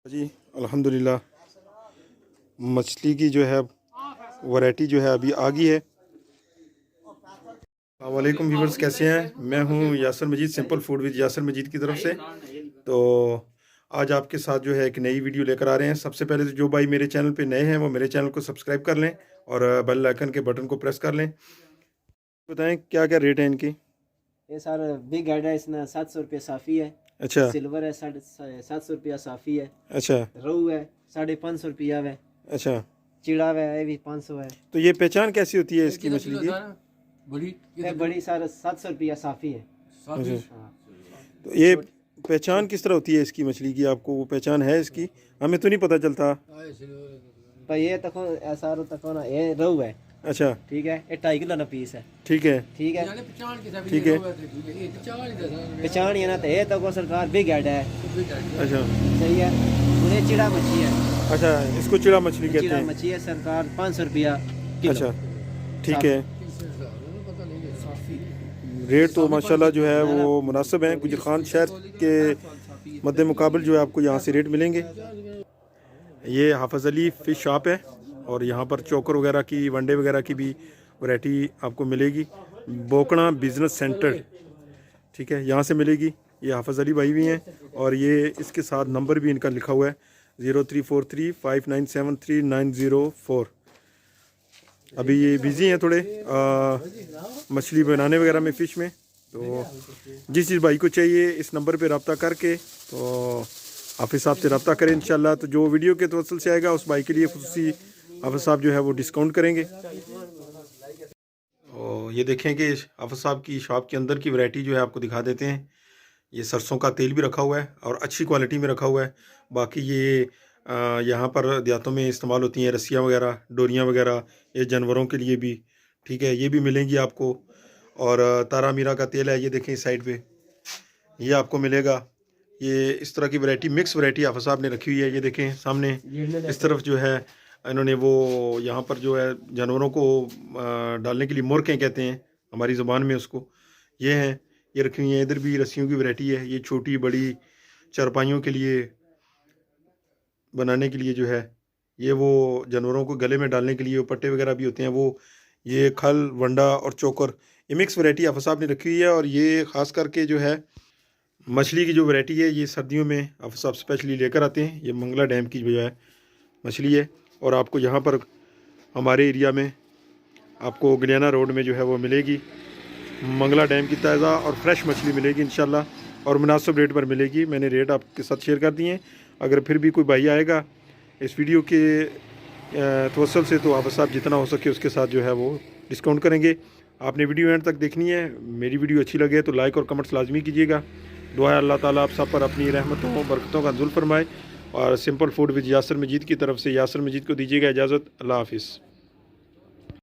जी अल्हम्दुलिल्लाह मछली की जो है वैरायटी जो है अभी आ गई है। अस्सलाम वालेकुम व्यूअर्स, कैसे हैं? मैं हूं यासर मजीद, सिंपल फूड विद यासर मजीद की तरफ से। तो आज आपके साथ जो है एक नई वीडियो लेकर आ रहे हैं। सबसे पहले तो जो भाई मेरे चैनल पे नए हैं वो मेरे चैनल को सब्सक्राइब कर लें और बेल आइकन के बटन को प्रेस कर लें। बताएं क्या क्या रेट है इनकी? ये सर बिग हेड है, इसमें 700 रुपये साफ़ी है। अच्छा सिल्वर है 750 रुपया साफ़ी है। अच्छा रोहू है 550 रुपया है। अच्छा। चिड़ा है ये भी 500 है। तो ये पहचान कैसी होती है इसकी मछली की? ये बड़ी सर 700 रुपया साफ़ी है। अच्छा। हाँ। तो ये पहचान किस तरह होती है इसकी मछली की? आपको वो पहचान है इसकी? हमें तो नहीं पता चलता। पर ये तको ऐसा तको ना, ये रोहू है। अच्छा ठीक है, ये 2.5 किलो ना पीस है। ठीक है ठीक है ठीक है। पहचान ये ना तो ये तको सरकार बिग हेड है। अच्छा सही है। उन्हें चिड़ा मच्छी है। अच्छा, इसको चिड़ा मछली कहते चिड़ा हैं। मच्छी है सरकार 500 रुपया किलो। अच्छा ठीक है। रेट तो माशाल्लाह जो है वो मुनासिब है। गुजर खान शहर के मद्दे मुकाबल जो है आपको यहाँ से रेट मिलेंगे। ये हाफिज़ अली फ़िश शॉप है और यहाँ पर चोकर वगैरह की, वनडे वगैरह की भी वैरायटी आपको मिलेगी। बोकड़ा बिज़नेस सेंटर, ठीक है, यहाँ से मिलेगी। ये हाफिज़ अली भाई भी हैं और ये इसके साथ नंबर भी इनका लिखा हुआ है 0343597394। अभी ये बिज़ी हैं थोड़े मछली बनाने वगैरह में, फ़िश में। तो जिस चीज़ भाई को चाहिए इस नंबर पे रब्ता करके तो हाफिज़ साहब से रब्ता करें इंशाल्लाह। तो जो वीडियो के तवस्सुल से आएगा उस भाई के लिए खुसूसी हाफिज़ साहब जो है वो डिस्काउंट करेंगे। और ये देखें कि हाफिज़ साहब की शॉप के अंदर की वैरायटी जो है आपको दिखा देते हैं। ये सरसों का तेल भी रखा हुआ है और अच्छी क्वालिटी में रखा हुआ है। बाकी ये यहाँ पर देहातों में इस्तेमाल होती हैं रस्सियाँ वगैरह, डोरियाँ वगैरह, ये जानवरों के लिए भी, ठीक है, ये भी मिलेंगी आपको। और तारा मीरा का तेल है, ये देखें इस साइड पे ये आपको मिलेगा। ये इस तरह की वैरायटी, मिक्स वैरायटी हाफिज़ साहब ने रखी हुई है। ये देखें सामने इस तरफ जो है इन्होंने वो यहाँ पर जो है जानवरों को डालने के लिए मुर्कें कहते हैं हमारी ज़ुबान में उसको, ये हैं, ये रखी हुई हैं। इधर भी रस्सियों की वैरायटी है, ये छोटी बड़ी चारपाइयों के लिए बनाने के लिए जो है, ये वो जानवरों को गले में डालने के लिए वो पट्टे वगैरह भी होते हैं वो। ये खल, वंडा और चोकर, ये मिक्स वैरायटी हाफिज़ साहब ने रखी हुई है। और ये ख़ास करके जो है मछली की जो वैरायटी है ये सर्दियों में हाफिज़ साहब स्पेशली लेकर आते हैं। ये मंगला डैम की जो है मछली है और आपको यहाँ पर हमारे एरिया में आपको गलियाना रोड में जो है वो मिलेगी। मंगला डैम की ताज़ा और फ्रेश मछली मिलेगी इंशाल्लाह और मुनासिब रेट पर मिलेगी। मैंने रेट आपके साथ शेयर कर दिए हैं। अगर फिर भी कोई भाई आएगा इस वीडियो के तवस्सुल से तो हाफिज़ साहब जितना हो सके उसके साथ जो है वो डिस्काउंट करेंगे। आपने वीडियो एंड तक देखनी है। मेरी वीडियो अच्छी लगे तो लाइक और कमेंट्स लाजमी कीजिएगा। दुआ अल्लाह ताला आप सब पर अपनी रहमतों बरकतों का नुज़ुल फरमाए। और सिंपल फूड विद यासर मजीद की तरफ से यासर मजीद को दीजिएगा इजाज़त। अल्लाह हाफिज़।